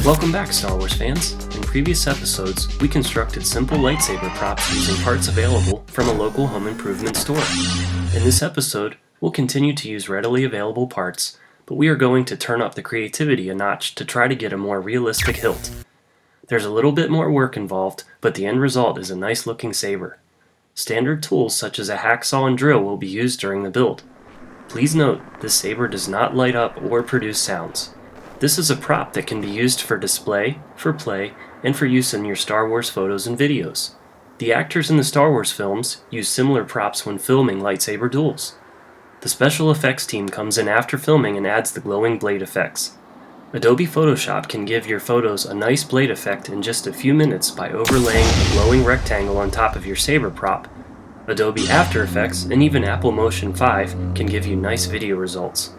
Welcome back, Star Wars fans. In previous episodes, we constructed simple lightsaber props using parts available from a local home improvement store. In this episode, we'll continue to use readily available parts, but we are going to turn up the creativity a notch to try to get a more realistic hilt. There's a little bit more work involved, but the end result is a nice looking saber. Standard tools such as a hacksaw and drill will be used during the build. Please note, this saber does not light up or produce sounds. This is a prop that can be used for display, for play, and for use in your Star Wars photos and videos. The actors in the Star Wars films use similar props when filming lightsaber duels. The special effects team comes in after filming and adds the glowing blade effects. Adobe Photoshop can give your photos a nice blade effect in just a few minutes by overlaying a glowing rectangle on top of your saber prop. Adobe After Effects and even Apple Motion 5 can give you nice video results.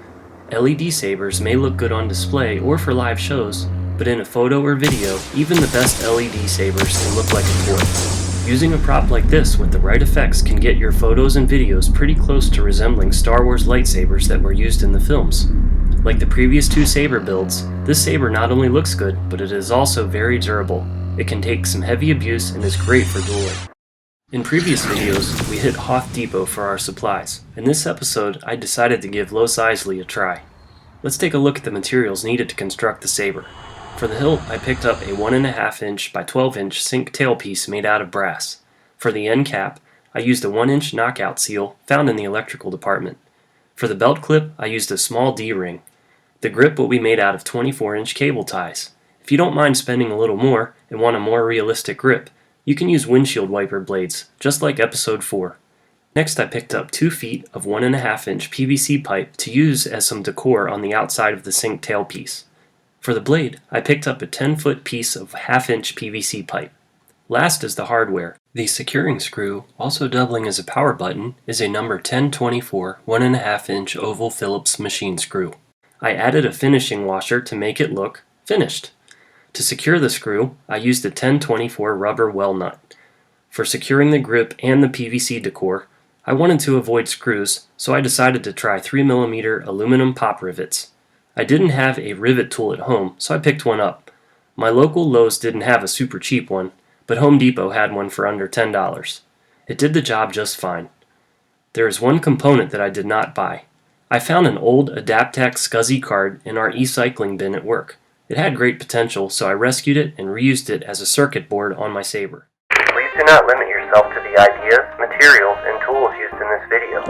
LED sabers may look good on display or for live shows, but in a photo or video, even the best LED sabers can look like a toy. Using a prop like this with the right effects can get your photos and videos pretty close to resembling Star Wars lightsabers that were used in the films. Like the previous two saber builds, this saber not only looks good, but it is also very durable. It can take some heavy abuse and is great for dueling. In previous videos, we hit Hoth Depot for our supplies. In this episode, I decided to give Los Eisley a try. Let's take a look at the materials needed to construct the saber. For the hilt, I picked up a 1.5 inch by 12 inch sink tailpiece made out of brass. For the end cap, I used a 1 inch knockout seal found in the electrical department. For the belt clip, I used a small D-ring. The grip will be made out of 24 inch cable ties. If you don't mind spending a little more and want a more realistic grip, you can use windshield wiper blades, just like episode 4. Next, I picked up 2 feet of 1.5 inch PVC pipe to use as some decor on the outside of the sink tailpiece. For the blade, I picked up a 10-foot piece of 1/2 inch PVC pipe. Last is the hardware. The securing screw, also doubling as a power button, is a number 1024 1.5 inch oval Phillips machine screw. I added a finishing washer to make it look finished. To secure the screw, I used a 1024 rubber well nut. For securing the grip and the PVC decor, I wanted to avoid screws, so I decided to try 3mm aluminum pop rivets. I didn't have a rivet tool at home, so I picked one up. My local Lowe's didn't have a super cheap one, but Home Depot had one for under $10. It did the job just fine. There is one component that I did not buy. I found an old Adaptac SCSI card in our e-cycling bin at work. It had great potential, so I rescued it and reused it as a circuit board on my saber. Please do not limit yourself to the ideas, materials, and tools used in this video.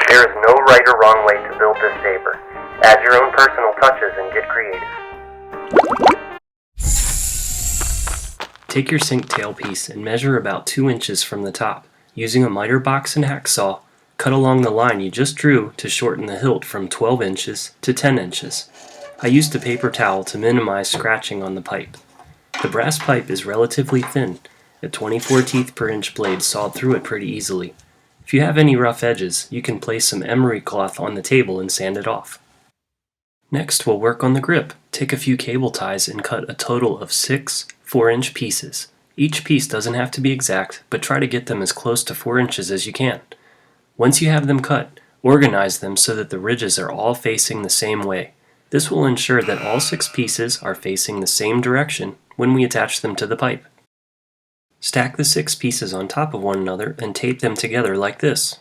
There is no right or wrong way to build this saber. Add your own personal touches and get creative. Take your sink tailpiece and measure about 2 inches from the top. Using a miter box and hacksaw, cut along the line you just drew to shorten the hilt from 12 inches to 10 inches. I used a paper towel to minimize scratching on the pipe. The brass pipe is relatively thin. A 24 teeth per inch blade sawed through it pretty easily. If you have any rough edges, you can place some emery cloth on the table and sand it off. Next, we'll work on the grip. Take a few cable ties and cut a total of 6 4-inch pieces. Each piece doesn't have to be exact, but try to get them as close to 4 inches as you can. Once you have them cut, organize them so that the ridges are all facing the same way. This will ensure that all 6 pieces are facing the same direction when we attach them to the pipe. Stack the 6 pieces on top of one another and tape them together like this.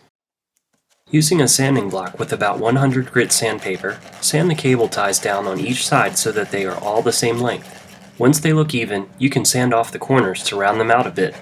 Using a sanding block with about 100 grit sandpaper, sand the cable ties down on each side so that they are all the same length. Once they look even, you can sand off the corners to round them out a bit.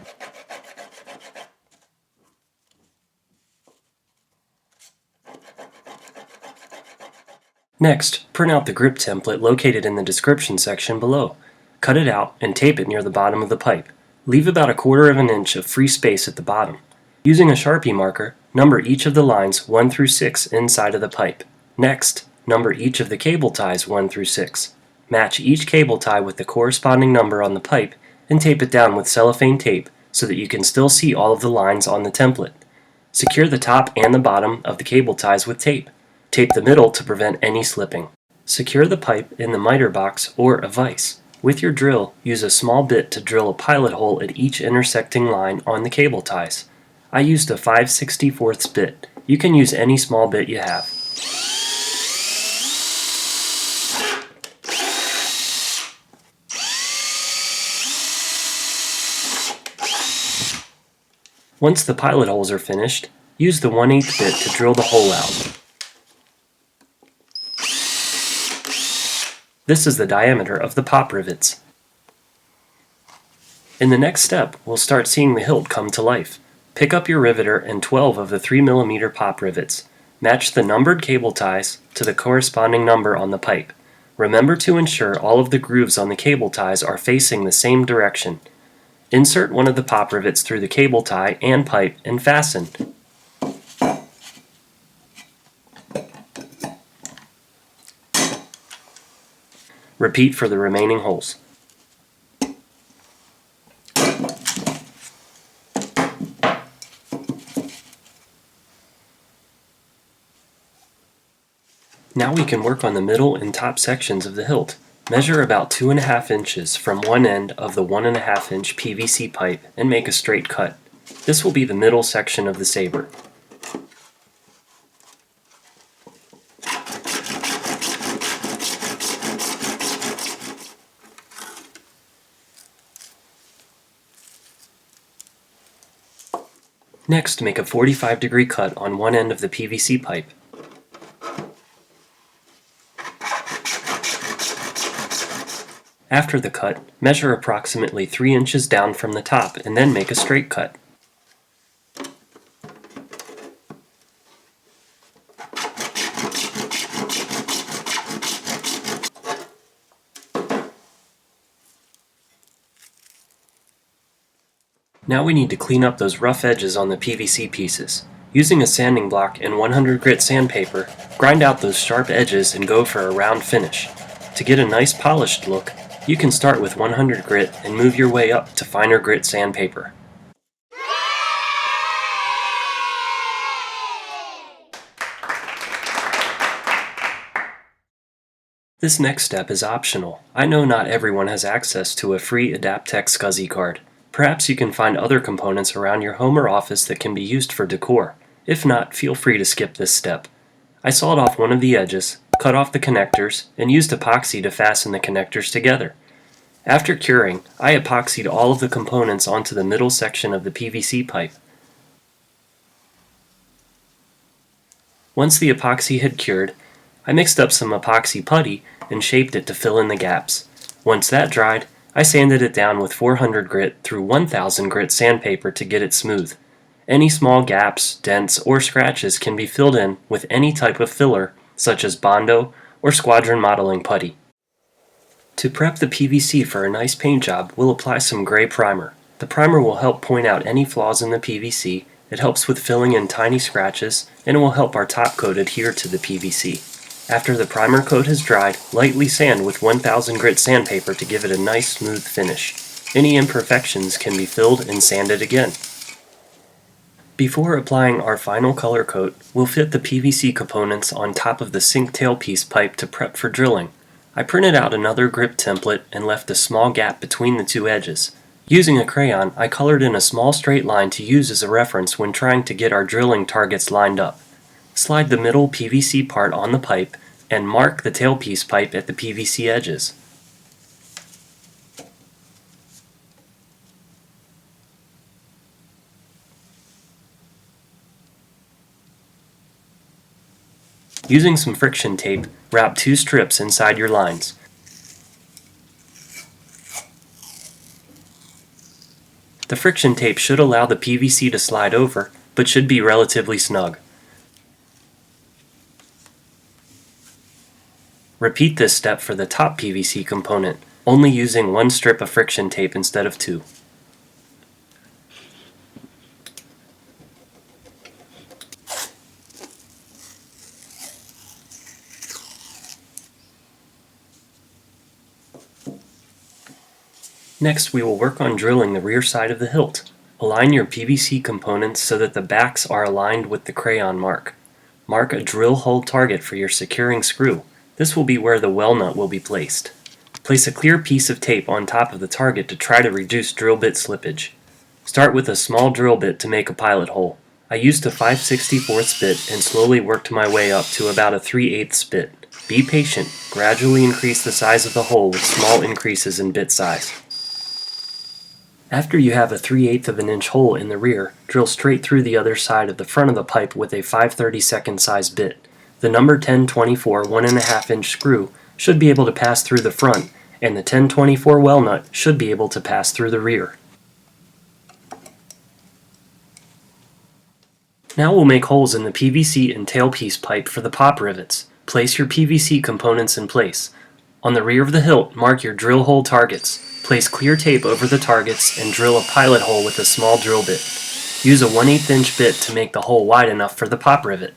Next, print out the grip template located in the description section below. Cut it out and tape it near the bottom of the pipe. Leave about 1/4 inch of free space at the bottom. Using a Sharpie marker, number each of the lines 1 through 6 inside of the pipe. Next, number each of the cable ties 1 through 6. Match each cable tie with the corresponding number on the pipe and tape it down with cellophane tape so that you can still see all of the lines on the template. Secure the top and the bottom of the cable ties with tape. Tape the middle to prevent any slipping. Secure the pipe in the miter box or a vise. With your drill, use a small bit to drill a pilot hole at each intersecting line on the cable ties. I used a 5/64 bit. You can use any small bit you have. Once the pilot holes are finished, use the 1/8 bit to drill the hole out. This is the diameter of the pop rivets. In the next step, we'll start seeing the hilt come to life. Pick up your riveter and 12 of the 3mm pop rivets. Match the numbered cable ties to the corresponding number on the pipe. Remember to ensure all of the grooves on the cable ties are facing the same direction. Insert one of the pop rivets through the cable tie and pipe and fasten. Repeat for the remaining holes. Now we can work on the middle and top sections of the hilt. Measure about 2.5 inches from one end of the 1.5 inch PVC pipe and make a straight cut. This will be the middle section of the saber. Next, make a 45-degree cut on one end of the PVC pipe. After the cut, measure approximately 3 inches down from the top and then make a straight cut. Now we need to clean up those rough edges on the PVC pieces. Using a sanding block and 100 grit sandpaper, grind out those sharp edges and go for a round finish. To get a nice polished look, you can start with 100 grit and move your way up to finer grit sandpaper. This next step is optional. I know not everyone has access to a free Adaptec SCSI card. Perhaps you can find other components around your home or office that can be used for decor. If not, feel free to skip this step. I sawed off one of the edges, cut off the connectors, and used epoxy to fasten the connectors together. After curing, I epoxied all of the components onto the middle section of the PVC pipe. Once the epoxy had cured, I mixed up some epoxy putty and shaped it to fill in the gaps. Once that dried, I sanded it down with 400 grit through 1000 grit sandpaper to get it smooth. Any small gaps, dents, or scratches can be filled in with any type of filler, such as bondo or squadron modeling putty. To prep the PVC for a nice paint job, we'll apply some gray primer. The primer will help point out any flaws in the PVC, it helps with filling in tiny scratches, and it will help our top coat adhere to the PVC. After the primer coat has dried, lightly sand with 1000 grit sandpaper to give it a nice smooth finish. Any imperfections can be filled and sanded again. Before applying our final color coat, we'll fit the PVC components on top of the sink tailpiece pipe to prep for drilling. I printed out another grip template and left a small gap between the two edges. Using a crayon, I colored in a small straight line to use as a reference when trying to get our drilling targets lined up. Slide the middle PVC part on the pipe and mark the tailpiece pipe at the PVC edges. Using some friction tape, wrap 2 strips inside your lines. The friction tape should allow the PVC to slide over, but should be relatively snug. Repeat this step for the top PVC component, only using 1 strip of friction tape instead of 2. Next, we will work on drilling the rear side of the hilt. Align your PVC components so that the backs are aligned with the crayon mark. Mark a drill hole target for your securing screw. This will be where the well nut will be placed. Place a clear piece of tape on top of the target to try to reduce drill bit slippage. Start with a small drill bit to make a pilot hole. I used a 5/64 bit and slowly worked my way up to about a 3/8 bit. Be patient, gradually increase the size of the hole with small increases in bit size. After you have a 3/8 of an inch hole in the rear, drill straight through the other side of the front of the pipe with a 5/32 size bit. The number 1024 1.5 inch screw should be able to pass through the front, and the 1024 well nut should be able to pass through the rear. Now we'll make holes in the PVC and tailpiece pipe for the pop rivets. Place your PVC components in place. On the rear of the hilt, mark your drill hole targets. Place clear tape over the targets and drill a pilot hole with a small drill bit. Use a 1/8 inch bit to make the hole wide enough for the pop rivet.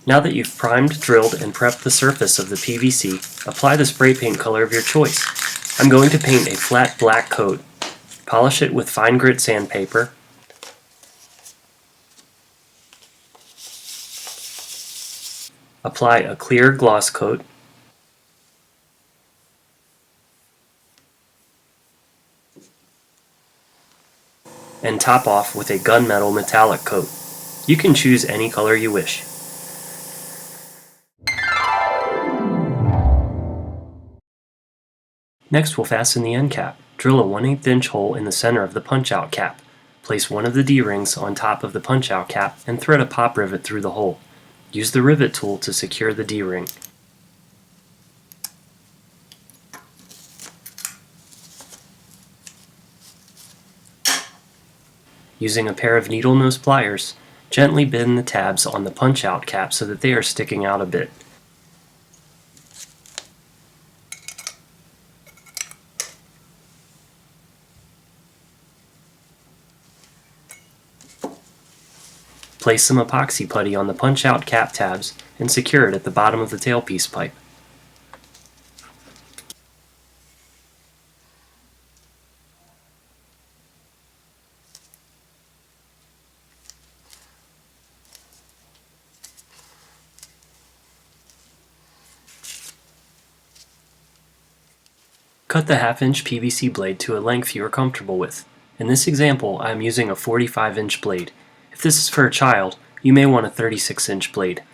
Now that you've primed, drilled, and prepped the surface of the PVC, apply the spray paint color of your choice. I'm going to paint a flat black coat. Polish it with fine grit sandpaper. Apply a clear gloss coat. And top off with a gunmetal metallic coat. You can choose any color you wish. Next, we'll fasten the end cap. Drill a 1/8 inch hole in the center of the punch-out cap. Place one of the D-rings on top of the punch-out cap and thread a pop rivet through the hole. Use the rivet tool to secure the D-ring. Using a pair of needle nose pliers, gently bend the tabs on the punch-out cap so that they are sticking out a bit. Place some epoxy putty on the punch-out cap tabs and secure it at the bottom of the tailpiece pipe. Cut the 1/2 inch PVC blade to a length you are comfortable with. In this example, I am using a 45 inch blade. If this is for a child, you may want a 36 inch blade.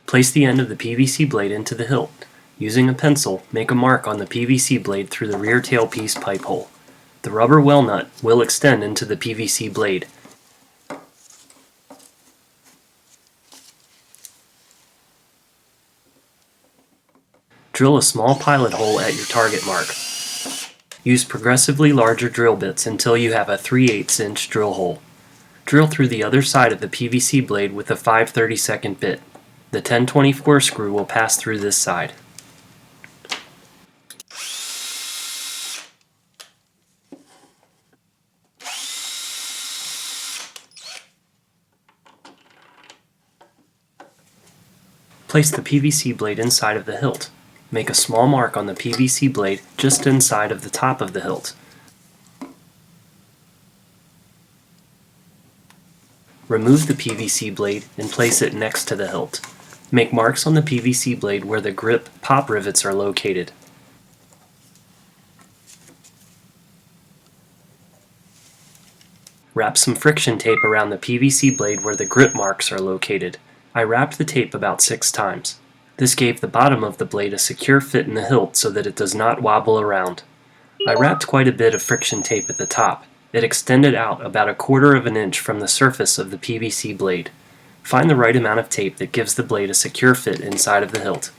Place the end of the PVC blade into the hilt. Using a pencil, make a mark on the PVC blade through the rear tailpiece pipe hole. The rubber well nut will extend into the PVC blade. Drill a small pilot hole at your target mark. Use progressively larger drill bits until you have a 3/8 inch drill hole. Drill through the other side of the PVC blade with a 5/32 bit. The 1024 screw will pass through this side. Place the PVC blade inside of the hilt. Make a small mark on the PVC blade just inside of the top of the hilt. Remove the PVC blade and place it next to the hilt. Make marks on the PVC blade where the grip pop rivets are located. Wrap some friction tape around the PVC blade where the grip marks are located. I wrapped the tape about 6 times. This gave the bottom of the blade a secure fit in the hilt so that it does not wobble around. I wrapped quite a bit of friction tape at the top. It extended out about 1/4 of an inch from the surface of the PVC blade. Find the right amount of tape that gives the blade a secure fit inside of the hilt.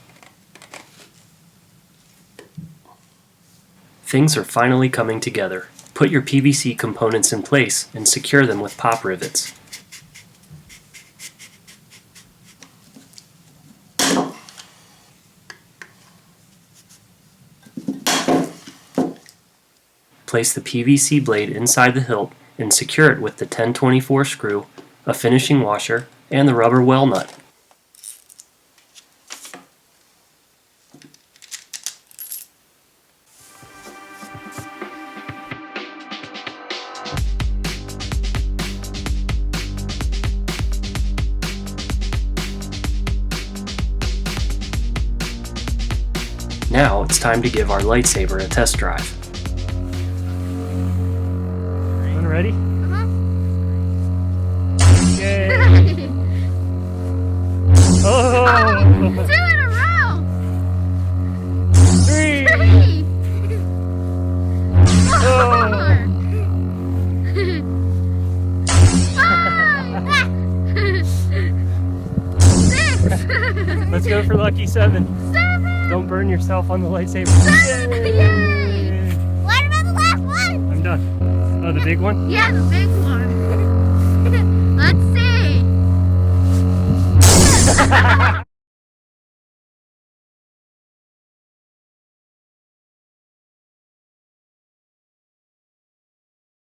Things are finally coming together. Put your PVC components in place and secure them with pop rivets. Place the PVC blade inside the hilt and secure it with the 1024 screw, a finishing washer, and the rubber well nut. Now it's time to give our lightsaber a test drive. Everyone ready? Yay! Oh! 2 in a row! 3! 4! Oh! 5! 6! Let's go for lucky 7. 7! Don't burn yourself on the lightsaber. Yay! What about the last one? I'm done. Oh, the big one? Yeah, the big one.